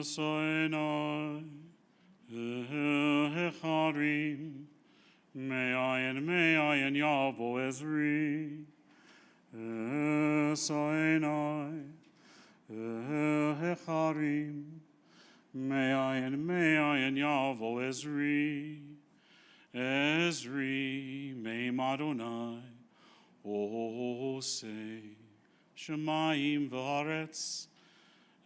Soinai, Hecharim, Me'ayin Yavo Ezri, Soinai, Hecharim, Me'ayin Yavo Ezri, Ezri, Me'im Adonai, Osei, Shemayim V'aretz,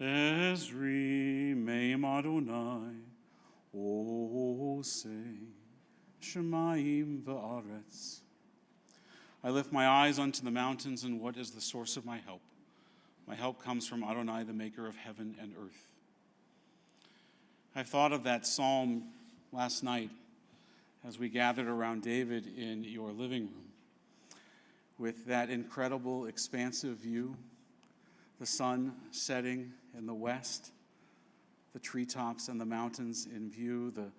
Ezri, Me'im Adonai, Osei, Shemayim V'aretz. I lift my eyes unto the mountains, and what is the source of my help? My help comes from Adonai, the maker of heaven and earth. I thought of that psalm last night as we gathered around David in your living room with that incredible, expansive view, the sun setting in the west, the treetops and the mountains in view, the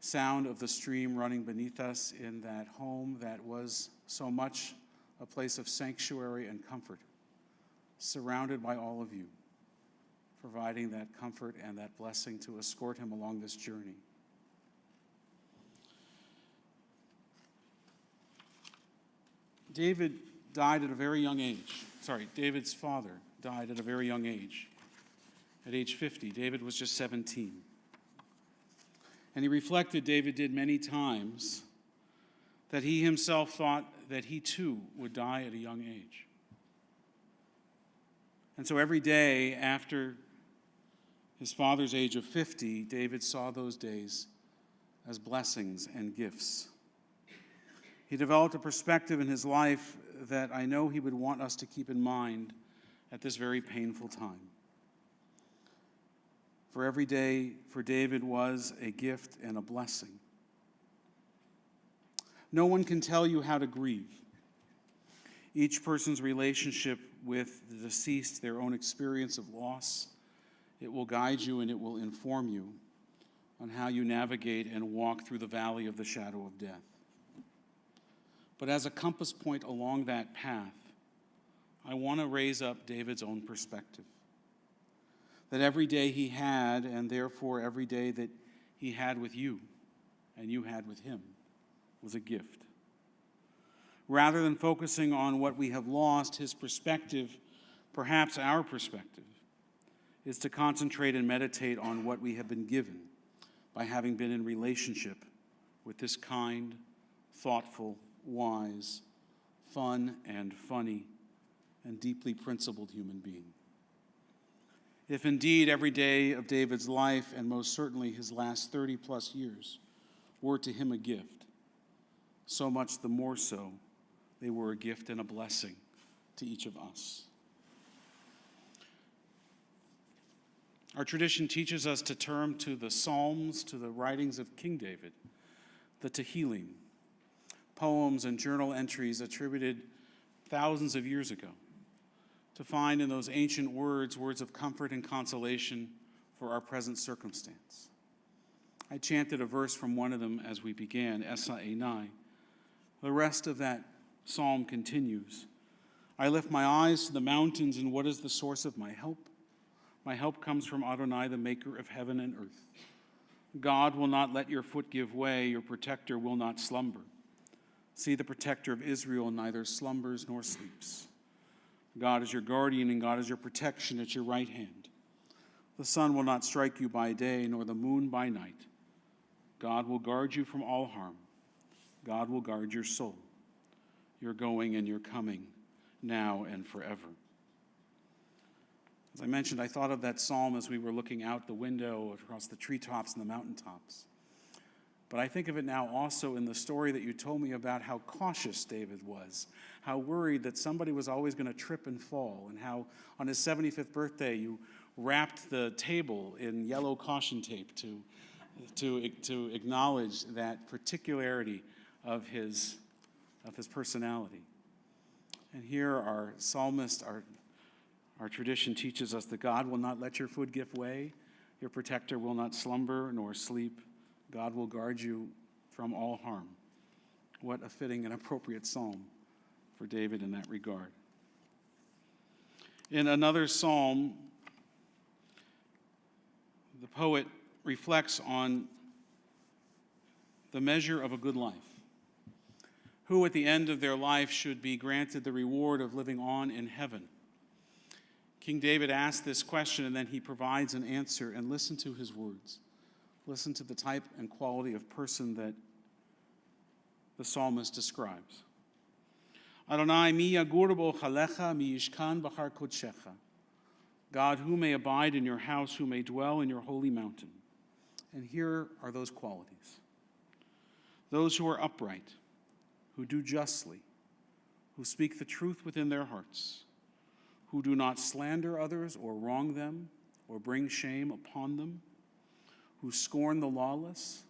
sound of the stream running beneath us in that home that was so much a place of sanctuary and comfort, surrounded by all of you, providing that comfort and that blessing to escort him along this journey. David's father died at a very young age. At age 50, David was just 17. And he reflected, David did many times, that he himself thought that he too would die at a young age. And so every day after his father's age of 50, David saw those days as blessings and gifts. He developed a perspective in his life that I know he would want us to keep in mind at this very painful time. For every day for David was a gift and a blessing. No one can tell you how to grieve. Each person's relationship with the deceased, their own experience of loss, it will guide you and it will inform you on how you navigate and walk through the valley of the shadow of death. But as a compass point along that path, I want to raise up David's own perspective. That every day he had, and therefore every day that he had with you and you had with him, was a gift. Rather than focusing on what we have lost, his perspective, perhaps our perspective, is to concentrate and meditate on what we have been given by having been in relationship with this kind, thoughtful, wise, fun and funny, and deeply principled human being. If indeed every day of David's life, and most certainly his last 30 plus years, were to him a gift, so much the more so they were a gift and a blessing to each of us. Our tradition teaches us to turn to the Psalms, to the writings of King David, the Tehillim, poems and journal entries attributed thousands of years ago, to find in those ancient words, words of comfort and consolation for our present circumstance. I chanted a verse from one of them as we began, Esa Einai. The rest of that psalm continues. I lift my eyes to the mountains, and what is the source of my help? My help comes from Adonai, the maker of heaven and earth. God will not let your foot give way, your protector will not slumber. See, the protector of Israel neither slumbers nor sleeps. God is your guardian, and God is your protection at your right hand. The sun will not strike you by day, nor the moon by night. God will guard you from all harm. God will guard your soul, your going and your coming, now and forever. As I mentioned, I thought of that psalm as we were looking out the window across the treetops and the mountaintops. But I think of it now also in the story that you told me about how cautious David was, how worried that somebody was always going to trip and fall, and how on his 75th birthday you wrapped the table in yellow caution tape to acknowledge that particularity of his personality. And here our psalmist, our tradition teaches us that God will not let your foot give way, your protector will not slumber nor sleep. God will guard you from all harm. What a fitting and appropriate psalm for David in that regard. In another psalm, the poet reflects on the measure of a good life. Who at the end of their life should be granted the reward of living on in heaven? King David asked this question, and then he provides an answer. And listen to his words. Listen to the type and quality of person that the psalmist describes. Adonai mi yagur b'ochalecha mi yishkan b'char kodshecha. God, who may abide in your house, who may dwell in your holy mountain. And here are those qualities. Those who are upright, who do justly, who speak the truth within their hearts, who do not slander others or wrong them or bring shame upon them, who scorn the lawless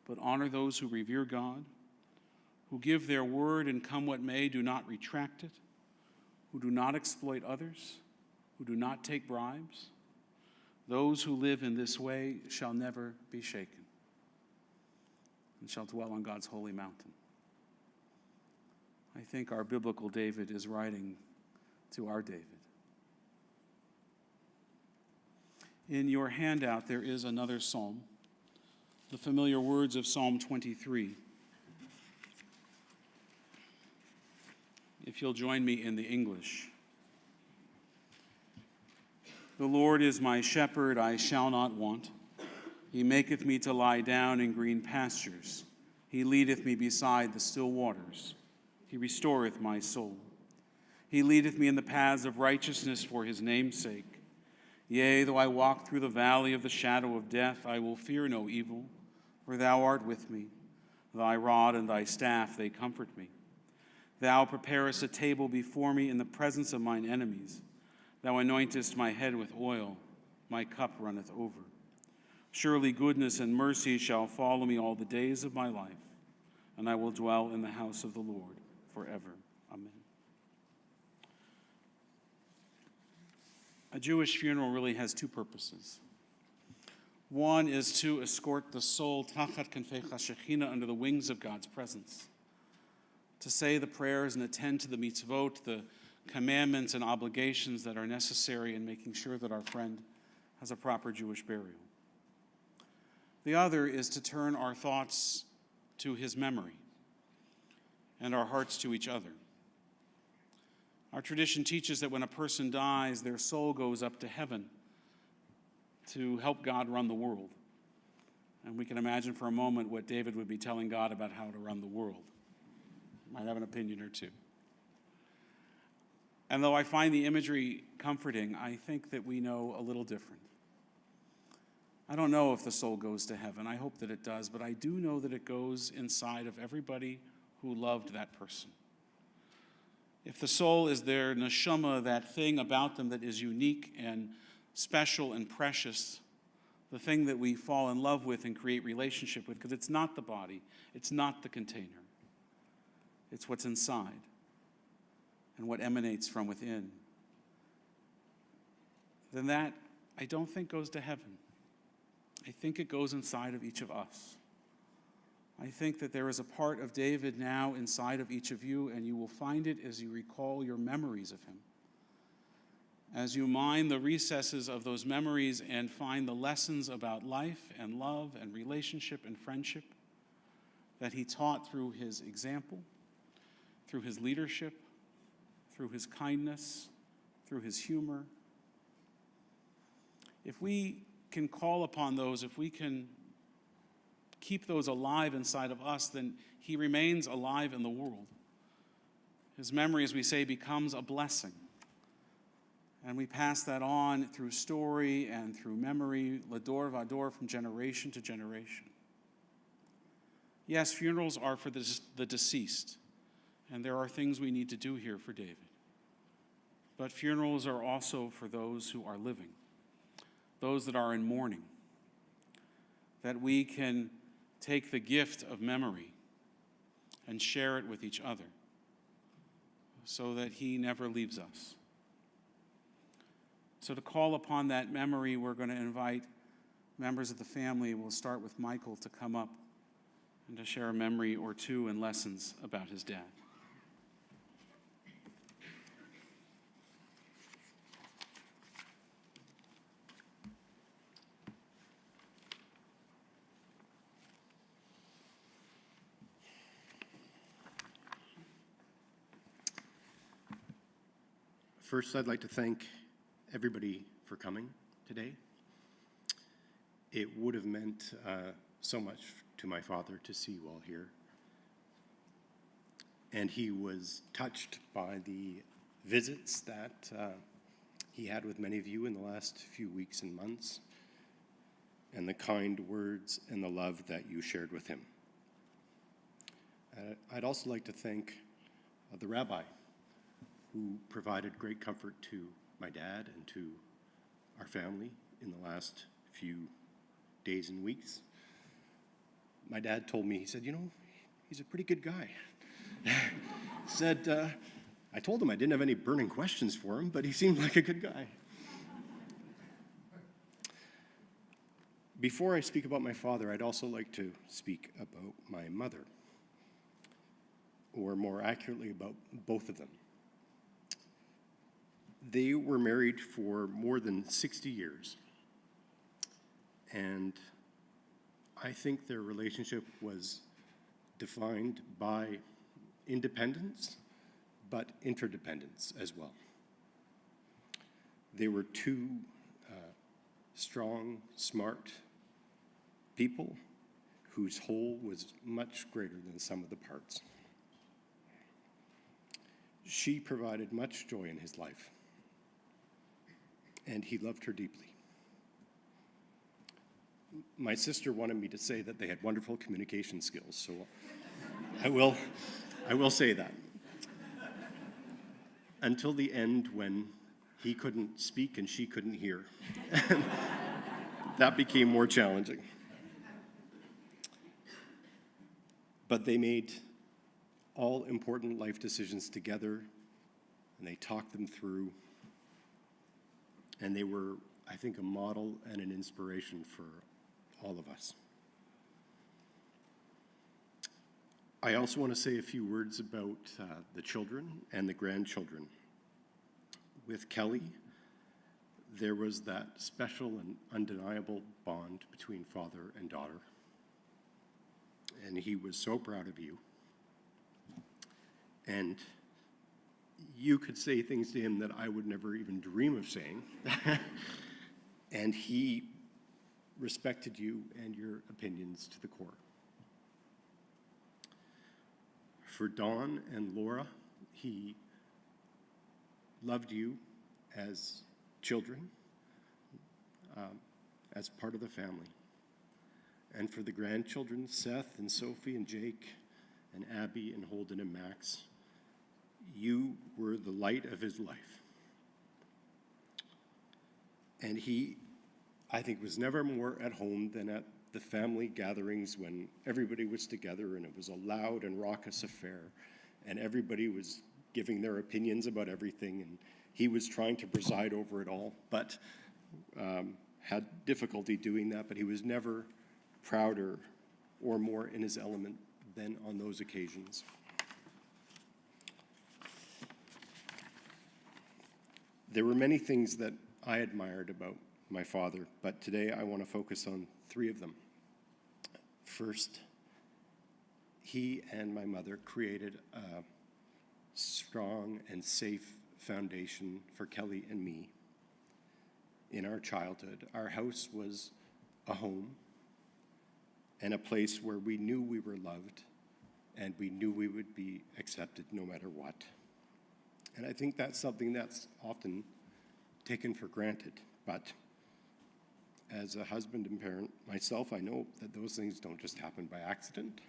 but honor those who revere God, who give their word and come what may do not retract it, who do not exploit others, who do not take bribes. Those who live in this way shall never be shaken and shall dwell on God's holy mountain. I think our biblical David is writing to our David. In your handout, there is another psalm, the familiar words of Psalm 23. If you'll join me in the English. The Lord is my shepherd, I shall not want. He maketh me to lie down in green pastures. He leadeth me beside the still waters. He restoreth my soul. He leadeth me in the paths of righteousness for his name's sake. Yea, though I walk through the valley of the shadow of death, I will fear no evil, for thou art with me. Thy rod and thy staff, they comfort me. Thou preparest a table before me in the presence of mine enemies. Thou anointest my head with oil, my cup runneth over. Surely goodness and mercy shall follow me all the days of my life, and I will dwell in the house of the Lord forever. Amen. A Jewish funeral really has two purposes. One is to escort the soul tachat kanfei Shekhinah under the wings of God's presence, to say the prayers and attend to the mitzvot, the commandments and obligations that are necessary in making sure that our friend has a proper Jewish burial. The other is to turn our thoughts to his memory and our hearts to each other. Our tradition teaches that when a person dies, their soul goes up to heaven to help God run the world. And we can imagine for a moment what David would be telling God about how to run the world. Might have an opinion or two. And though I find the imagery comforting, I think that we know a little different. I don't know if the soul goes to heaven. I hope that it does, but I do know that it goes inside of everybody who loved that person. If the soul is their neshama, that thing about them that is unique and special and precious, the thing that we fall in love with and create relationship with, because it's not the body, it's not the container. It's what's inside and what emanates from within. Then that, I don't think, goes to heaven. I think it goes inside of each of us. I think that there is a part of David now inside of each of you, and you will find it as you recall your memories of him. As you mine the recesses of those memories and find the lessons about life and love and relationship and friendship that he taught through his example, through his leadership, through his kindness, through his humor. If we can call upon those, if we can keep those alive inside of us, then he remains alive in the world. His memory, as we say, becomes a blessing. And we pass that on through story and through memory, lador vador, from generation to generation. Yes, funerals are for the deceased, and there are things we need to do here for David. But funerals are also for those who are living, those that are in mourning, that we can take the gift of memory and share it with each other so that he never leaves us. So to call upon that memory, we're going to invite members of the family. We'll start with Michael to come up and to share a memory or two and lessons about his dad. First, I'd like to thank everybody for coming today. It would have meant so much to my father to see you all here. And he was touched by the visits that he had with many of you in the last few weeks and months, and the kind words and the love that you shared with him. I'd also like to thank the rabbi who provided great comfort to my dad and to our family in the last few days and weeks. My dad told me, he said, he's a pretty good guy. Said, I told him I didn't have any burning questions for him, but he seemed like a good guy. Before I speak about my father, I'd also like to speak about my mother, or more accurately, about both of them. They were married for more than 60 years, and I think their relationship was defined by independence, but interdependence as well. They were two strong, smart people whose whole was much greater than the sum of the parts. She provided much joy in his life, and he loved her deeply. My sister wanted me to say that they had wonderful communication skills, so I will say that. Until the end, when he couldn't speak and she couldn't hear. That became more challenging. But they made all important life decisions together, and they talked them through, and they were, I think, a model and an inspiration for all of us. I also want to say a few words about the children and the grandchildren. With Kelly, there was that special and undeniable bond between father and daughter, and he was so proud of you. And you could say things to him that I would never even dream of saying, and he respected you and your opinions to the core. For Dawn and Laura, he loved you as children, as part of the family. And for the grandchildren, Seth and Sophie and Jake and Abby and Holden and Max, you were the light of his life. And he, I think, was never more at home than at the family gatherings when everybody was together and it was a loud and raucous affair and everybody was giving their opinions about everything, and he was trying to preside over it all, but had difficulty doing that, but he was never prouder or more in his element than on those occasions. There were many things that I admired about my father, but today I want to focus on 3 of them. First, he and my mother created a strong and safe foundation for Kelly and me. In our childhood, our house was a home and a place where we knew we were loved and we knew we would be accepted no matter what. And I think that's something that's often taken for granted, but as a husband and parent myself, I know that those things don't just happen by accident,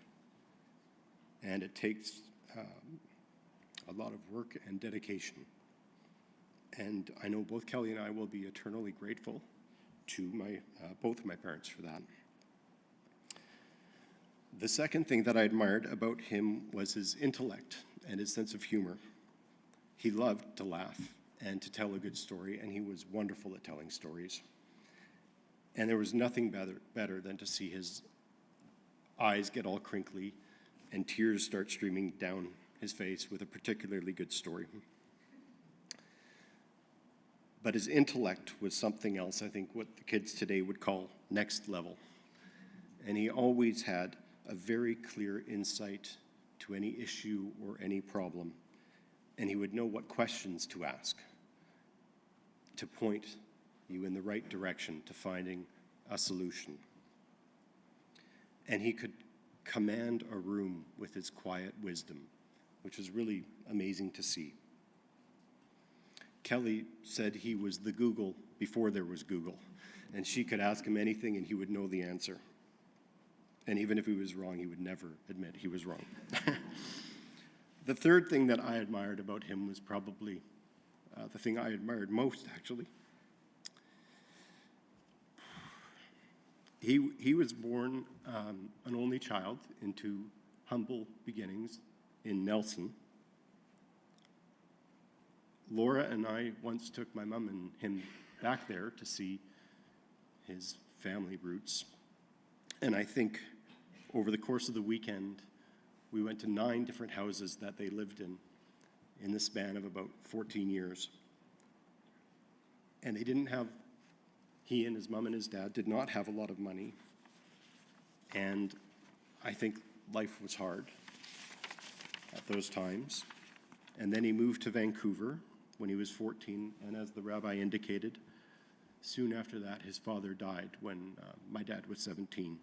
and it takes a lot of work and dedication. And I know both Kelly and I will be eternally grateful to both of my parents for that. The second thing that I admired about him was his intellect and his sense of humor. He loved to laugh and to tell a good story, and he was wonderful at telling stories. And there was nothing better than to see his eyes get all crinkly and tears start streaming down his face with a particularly good story. But his intellect was something else, I think what the kids today would call next level. And he always had a very clear insight to any issue or any problem. And he would know what questions to ask. to point you in the right direction to finding a solution. And he could command a room with his quiet wisdom, which was really amazing to see. Kelly said he was the Google before there was Google, and she could ask him anything and he would know the answer. And even if he was wrong, he would never admit he was wrong. The third thing that I admired about him was probably the thing I admired most, actually. He was born an only child into humble beginnings in Nelson. Laura and I once took my mom and him back there to see his family roots. And I think over the course of the weekend, we went to 9 different houses that they lived in the span of about 14 years. And he and his mom and his dad did not have a lot of money. And I think life was hard at those times. And then he moved to Vancouver when he was 14, and as the rabbi indicated, soon after that, his father died when my dad was 17.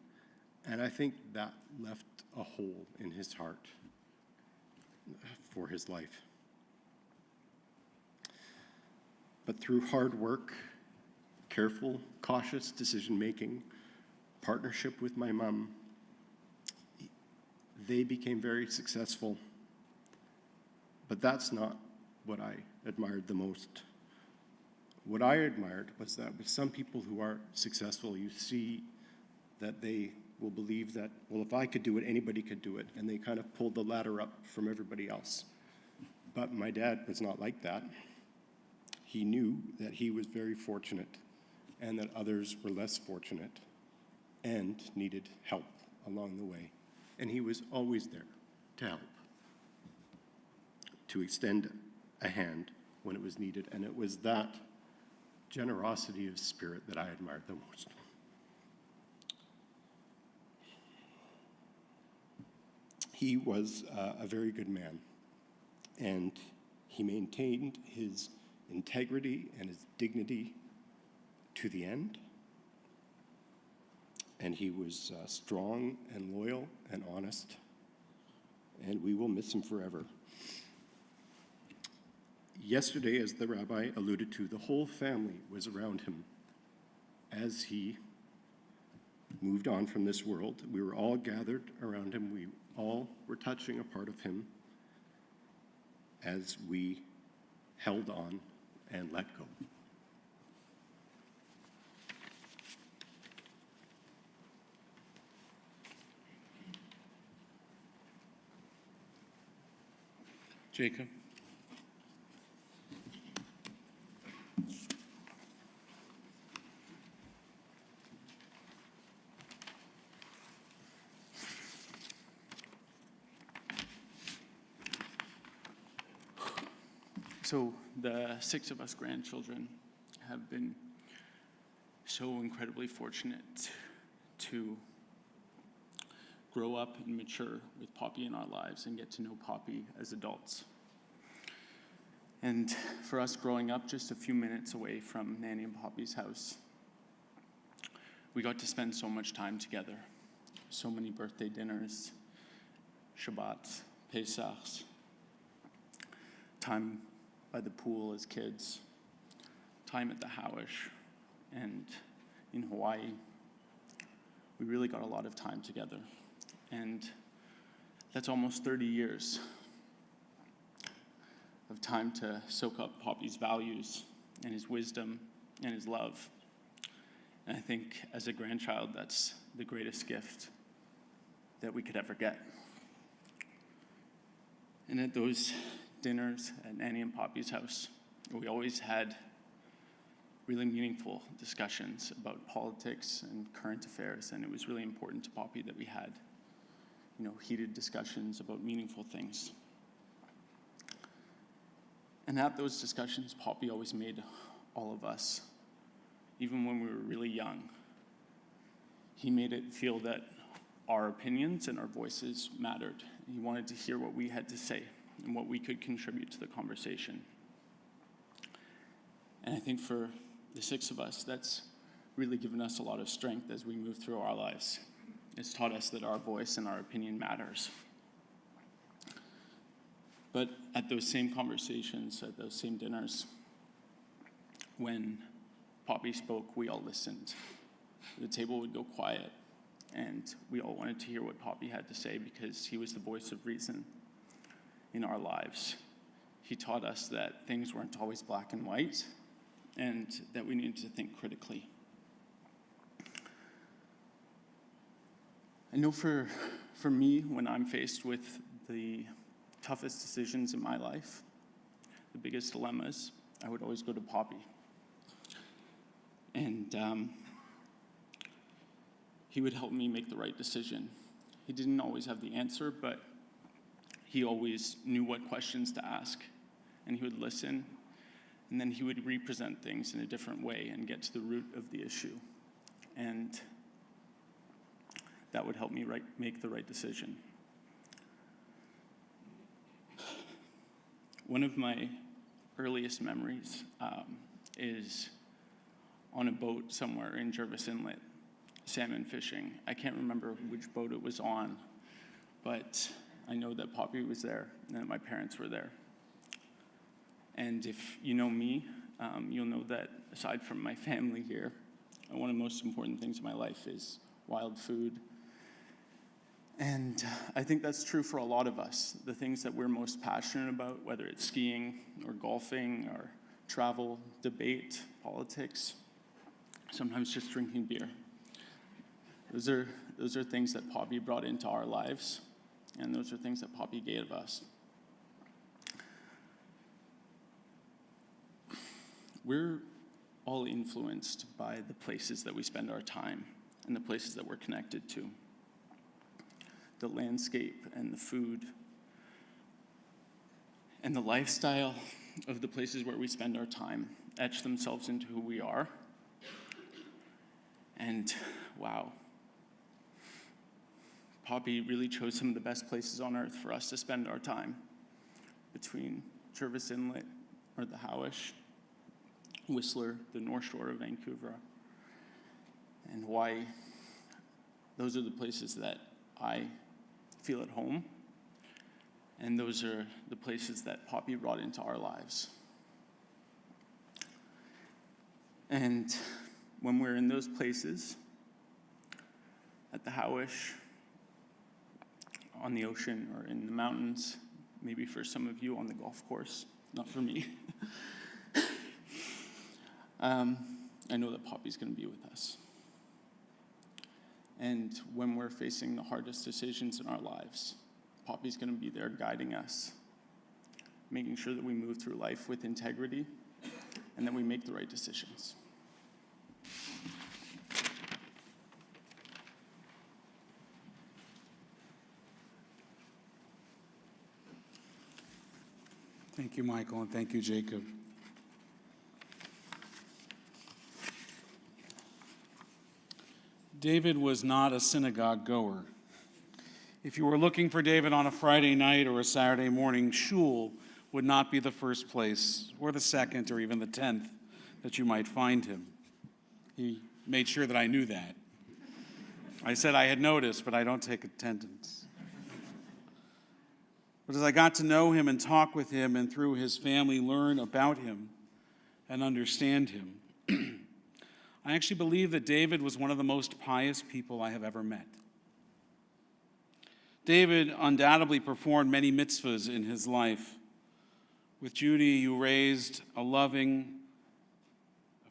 And I think that left a hole in his heart for his life. But through hard work, careful, cautious decision-making, partnership with my mom, they became very successful. But that's not what I admired the most. What I admired was that with some people who are successful, you see that they will believe that, well, if I could do it, anybody could do it. And they kind of pulled the ladder up from everybody else. But my dad was not like that. He knew that he was very fortunate and that others were less fortunate and needed help along the way. And he was always there to help, to extend a hand when it was needed. And it was that generosity of spirit that I admired the most. He was a very good man, and he maintained his integrity and his dignity to the end. And he was strong and loyal and honest, and we will miss him forever. Yesterday, as the rabbi alluded to, the whole family was around him as he moved on from this world. We were all gathered around him. We all were touching a part of him as we held on and let go. Jacob. So the 6 of us grandchildren have been so incredibly fortunate to grow up and mature with Poppy in our lives and get to know Poppy as adults. And for us growing up just a few minutes away from Nanny and Poppy's house, we got to spend so much time together. So many birthday dinners, Shabbats, Pesachs, time by the pool as kids, time at the Howish, and in Hawaii. We really got a lot of time together. And that's almost 30 years of time to soak up Poppy's values and his wisdom and his love. And I think as a grandchild, that's the greatest gift that we could ever get. And at those dinners at Nanny and Poppy's house, we always had really meaningful discussions about politics and current affairs, and it was really important to Poppy that we had, heated discussions about meaningful things. And at those discussions, Poppy always made all of us, even when we were really young, he made it feel that our opinions and our voices mattered. He wanted to hear what we had to say and what we could contribute to the conversation. And I think for the 6 of us, that's really given us a lot of strength as we move through our lives. It's taught us that our voice and our opinion matters. But at those same conversations, at those same dinners, when Poppy spoke, we all listened. The table would go quiet, and we all wanted to hear what Poppy had to say because he was the voice of reason in our lives. He taught us that things weren't always black and white, and that we needed to think critically. I know for me, when I'm faced with the toughest decisions in my life, the biggest dilemmas, I would always go to Poppy. And he would help me make the right decision. He didn't always have the answer, but he always knew what questions to ask. And he would listen, and then he would represent things in a different way and get to the root of the issue. And that would help me make the right decision. One of my earliest memories is on a boat somewhere in Jervis Inlet, salmon fishing. I can't remember which boat it was on, but I know that Poppy was there and that my parents were there. And if you know me, you'll know that aside from my family here, one of the most important things in my life is wild food. And I think that's true for a lot of us. The things that we're most passionate about, whether it's skiing or golfing or travel, debate, politics, sometimes just drinking beer. Those are things that Poppy brought into our lives, and those are things that Poppy gave us. We're all influenced by the places that we spend our time and the places that we're connected to. The landscape and the food and the lifestyle of the places where we spend our time etch themselves into who we are. And wow, Poppy really chose some of the best places on earth for us to spend our time, between Jervis Inlet or the Howish, Whistler, the North Shore of Vancouver, and Hawaii. Those are the places that I feel at home, and those are the places that Poppy brought into our lives. And when we're in those places, at the Howish, on the ocean, or in the mountains, maybe for some of you on the golf course, not for me, I know that Poppy's going to be with us. And when we're facing the hardest decisions in our lives, Poppy's going to be there guiding us, making sure that we move through life with integrity and that we make the right decisions. Thank you, Michael, and thank you, Jacob. David was not a synagogue goer. If you were looking for David on a Friday night or a Saturday morning, shul would not be the first place, or the second, or even the 10th that you might find him. He made sure that I knew that. I said I had noticed, but I don't take attendance. But as I got to know him and talk with him, and through his family learn about him and understand him, I actually believe that David was one of the most pious people I have ever met. David undoubtedly performed many mitzvahs in his life. With Judy, you raised a loving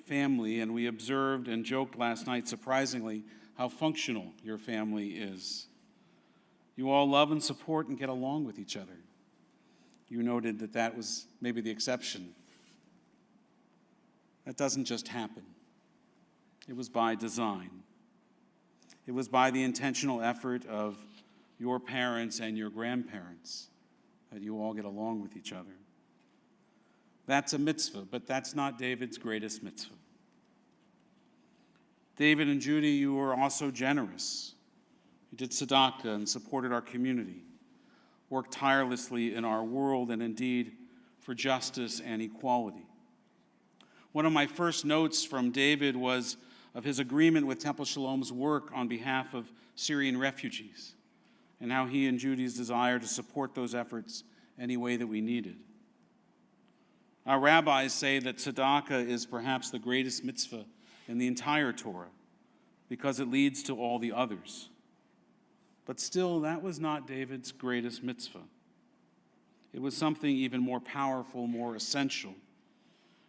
family, and we observed and joked last night, surprisingly, how functional your family is. You all love and support and get along with each other. You noted that that was maybe the exception. That doesn't just happen. It was by design. It was by the intentional effort of your parents and your grandparents that you all get along with each other. That's a mitzvah, but that's not David's greatest mitzvah. David and Judy, you were also generous. You did tzedakah and supported our community, worked tirelessly in our world, and indeed for justice and equality. One of my first notes from David was of his agreement with Temple Shalom's work on behalf of Syrian refugees, and how he and Judy's desire to support those efforts any way that we needed. Our rabbis say that tzedakah is perhaps the greatest mitzvah in the entire Torah because it leads to all the others. But still, that was not David's greatest mitzvah. It was something even more powerful, more essential,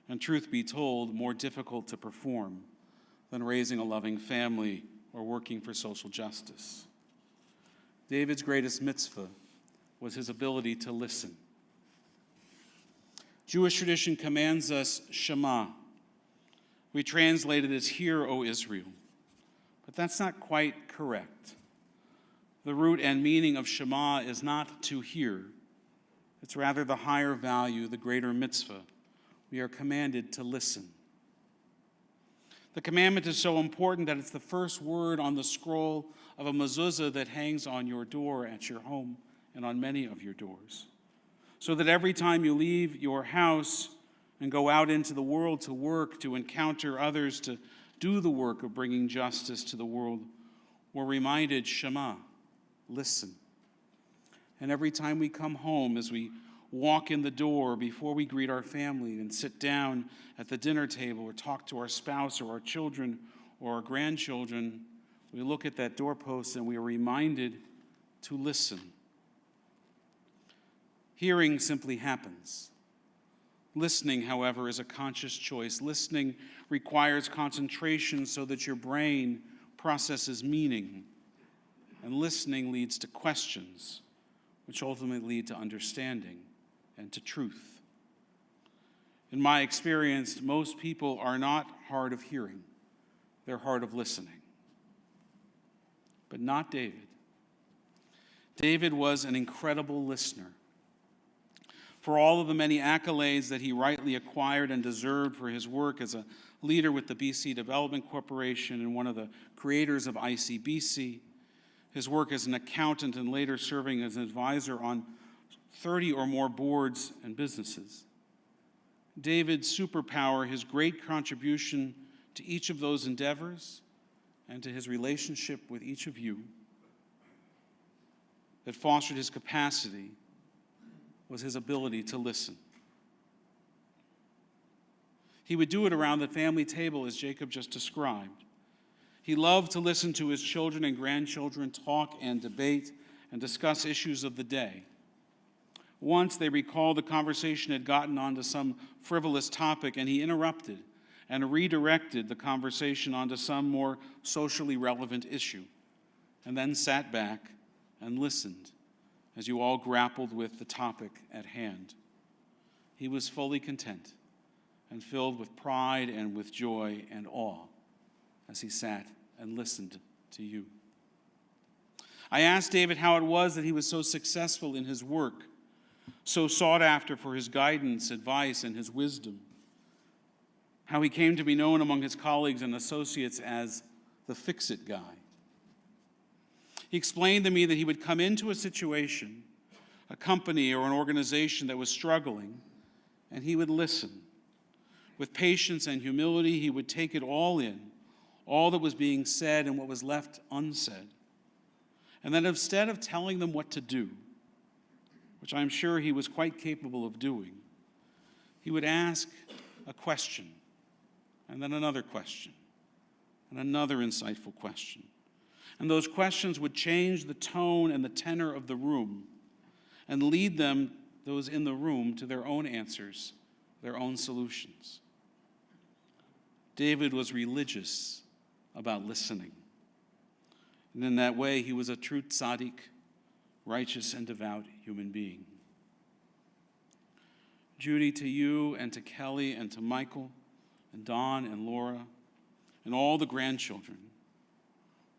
and truth be told, more difficult to perform than raising a loving family or working for social justice. David's greatest mitzvah was his ability to listen. Jewish tradition commands us Shema. We translate it as "Hear, O Israel." But that's not quite correct. The root and meaning of Shema is not to hear. It's rather the higher value, the greater mitzvah. We are commanded to listen. The commandment is so important that it's the first word on the scroll of a mezuzah that hangs on your door at your home and on many of your doors. So that every time you leave your house and go out into the world to work, to encounter others, to do the work of bringing justice to the world, we're reminded, Shema, listen. And every time we come home, as we walk in the door, before we greet our family and sit down at the dinner table or talk to our spouse or our children or our grandchildren, we look at that doorpost and we are reminded to listen. Hearing simply happens. Listening, however, is a conscious choice. Listening requires concentration so that your brain processes meaning. And listening leads to questions, which ultimately lead to understanding and to truth. In my experience, most people are not hard of hearing. They're hard of listening. But not David. David was an incredible listener. For all of the many accolades that he rightly acquired and deserved for his work as a leader with the BC Development Corporation and one of the creators of ICBC, his work as an accountant and later serving as an advisor on 30 or more boards and businesses. David's superpower, his great contribution to each of those endeavors and to his relationship with each of you that fostered his capacity was his ability to listen. He would do it around the family table as Jacob just described. He loved to listen to his children and grandchildren talk and debate and discuss issues of the day. Once they recalled the conversation had gotten onto some frivolous topic, and he interrupted and redirected the conversation onto some more socially relevant issue, and then sat back and listened as you all grappled with the topic at hand. He was fully content and filled with pride and with joy and awe as he sat and listened to you. I asked David how it was that he was so successful in his work, so sought after for his guidance, advice, and his wisdom, how he came to be known among his colleagues and associates as the fix-it guy. He explained to me that he would come into a situation, a company or an organization that was struggling, and he would listen. With patience and humility, he would take it all in, all that was being said and what was left unsaid. And then instead of telling them what to do, which I'm sure he was quite capable of doing, he would ask a question, and then another question, and another insightful question. And those questions would change the tone and the tenor of the room and lead them, those in the room, to their own answers, their own solutions. David was religious about listening. And in that way, he was a true tzaddik, righteous and devout human being. Judy, to you and to Kelly and to Michael and Don and Laura and all the grandchildren,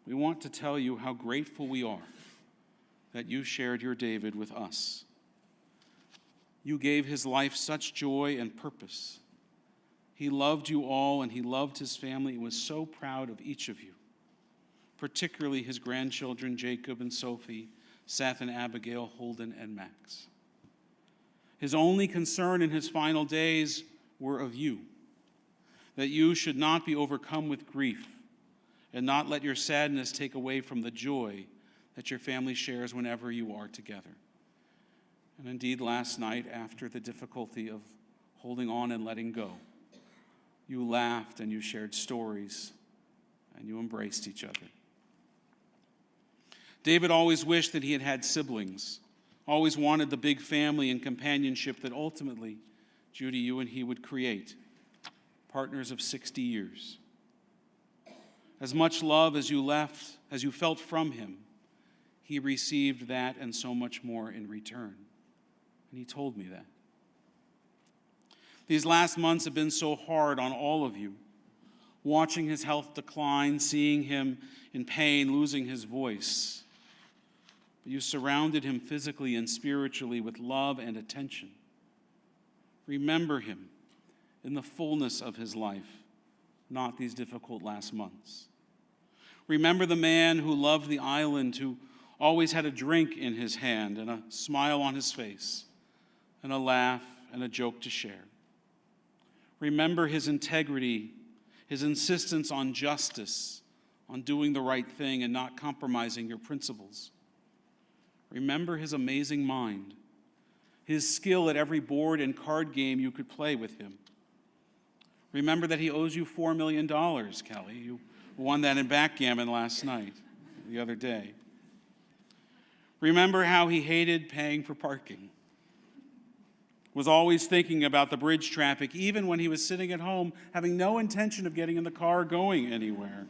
we want to tell you how grateful we are that you shared your David with us. You gave his life such joy and purpose. He loved you all and he loved his family and was so proud of each of you, particularly his grandchildren, Jacob and Sophie, Seth and Abigail, Holden and Max. His only concern in his final days were of you that you should not be overcome with grief and not let your sadness take away from the joy that your family shares whenever you are together. And indeed, last night, after the difficulty of holding on and letting go, you laughed and you shared stories and you embraced each other. David always wished that he had had siblings, always wanted the big family and companionship that ultimately, Judy, you and he would create, partners of 60 years. As much love as you felt from him, he received that and so much more in return. And he told me that. These last months have been so hard on all of you, watching his health decline, seeing him in pain, losing his voice. But you surrounded him physically and spiritually with love and attention. Remember him in the fullness of his life, not these difficult last months. Remember the man who loved the island, who always had a drink in his hand and a smile on his face and a laugh and a joke to share. Remember his integrity, his insistence on justice, on doing the right thing and not compromising your principles. Remember his amazing mind, his skill at every board and card game you could play with him. Remember that he owes you $4 million, Kelly. You won that in backgammon the other day. Remember how he hated paying for parking, was always thinking about the bridge traffic, even when he was sitting at home, having no intention of getting in the car or going anywhere.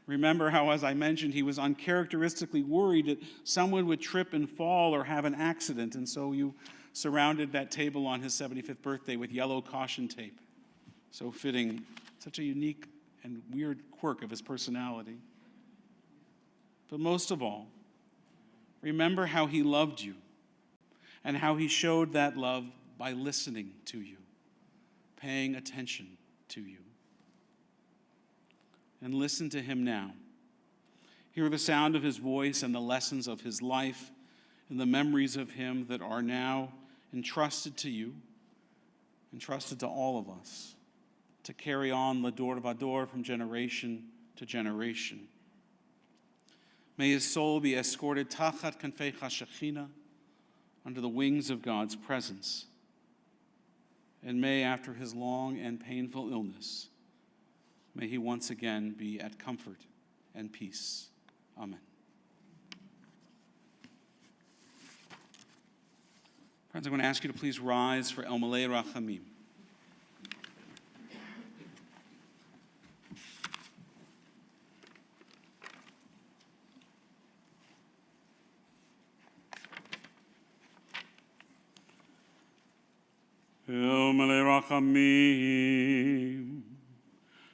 Remember how, as I mentioned, he was uncharacteristically worried that someone would trip and fall or have an accident, and so you surrounded that table on his 75th birthday with yellow caution tape, so fitting, such a unique and weird quirk of his personality. But most of all, remember how he loved you and how he showed that love by listening to you, paying attention to you. And listen to him now. Hear the sound of his voice and the lessons of his life and the memories of him that are now entrusted to you, entrusted to all of us, to carry on l'dor vador from generation to generation. May his soul be escorted tachat kanfei Shekhinah, under the wings of God's presence. And may, after his long and painful illness, may he once again be at comfort and peace. Amen. Friends, I'm going to ask you to please rise for El Malei Rachamim. El Malei Rachamim,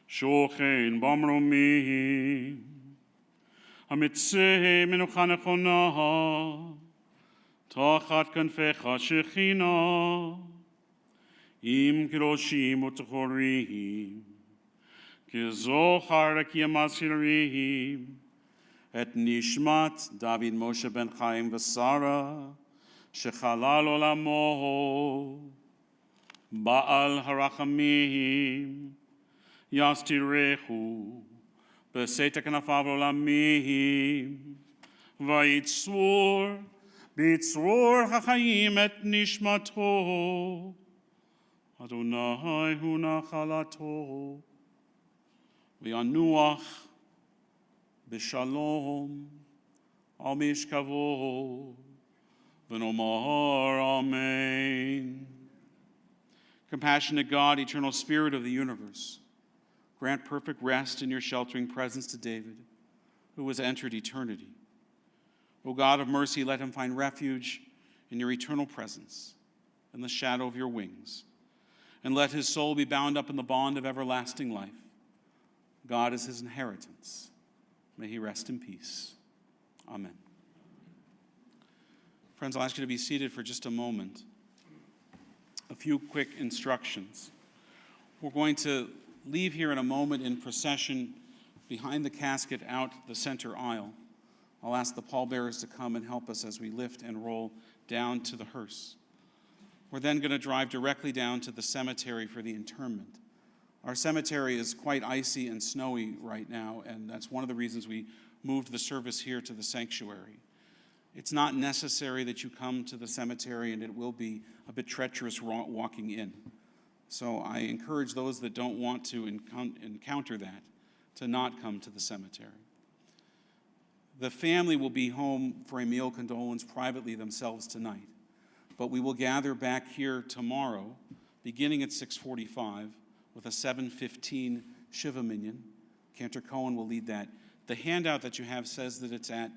Shochen Bamromim, Amitzeh Menucha Nechona, Tachat Kanfecha Shekhinah, Im Kiroshim Utchorim, Kizochar Kiamasirim, Et Nishmat David Moshe Ben Chaim Vesara, Shechalal Olamo, Baal Harachamim, Yastirechu, Beseta Kanafav Olamim, Vayitzur, Bitzur Hachayim et Nishmato, Adonai hu nachalato, V'yanuach, B'shalom, Al Mishkavo, V'nomar Amen. Compassionate God, eternal Spirit of the universe, grant perfect rest in your sheltering presence to David, who has entered eternity. O God of mercy, let him find refuge in your eternal presence, in the shadow of your wings, and let his soul be bound up in the bond of everlasting life. God is his inheritance. May he rest in peace. Amen. Friends, I'll ask you to be seated for just a moment. A few quick instructions. We're going to leave here in a moment in procession behind the casket out the center aisle. I'll ask the pallbearers to come and help us as we lift and roll down to the hearse. We're then going to drive directly down to the cemetery for the interment. Our cemetery is quite icy and snowy right now, and that's one of the reasons we moved the service here to the sanctuary. It's not necessary that you come to the cemetery, and it will be a bit treacherous walking in. So I encourage those that don't want to encounter that to not come to the cemetery. The family will be home for a meal condolence privately themselves tonight, but we will gather back here tomorrow, beginning at 6:45, with a 7:15 Shiva Minyan. Cantor Cohen will lead that. The handout that you have says that it's at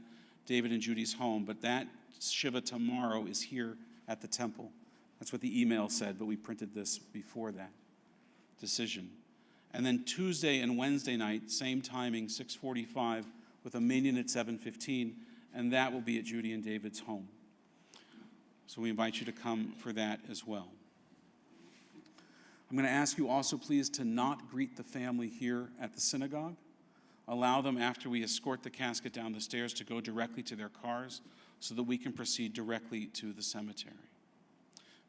David and Judy's home, but that Shiva tomorrow is here at the temple. That's what the email said, but we printed this before that decision. And then Tuesday and Wednesday night, same timing, 6:45, with a minyan at 7:15, and that will be at Judy and David's home. So we invite you to come for that as well. I'm going to ask you also, please, to not greet the family here at the synagogue. Allow them, after we escort the casket down the stairs, to go directly to their cars so that we can proceed directly to the cemetery.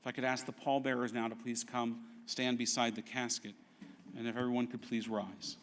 If I could ask the pallbearers now to please come stand beside the casket, and if everyone could please rise.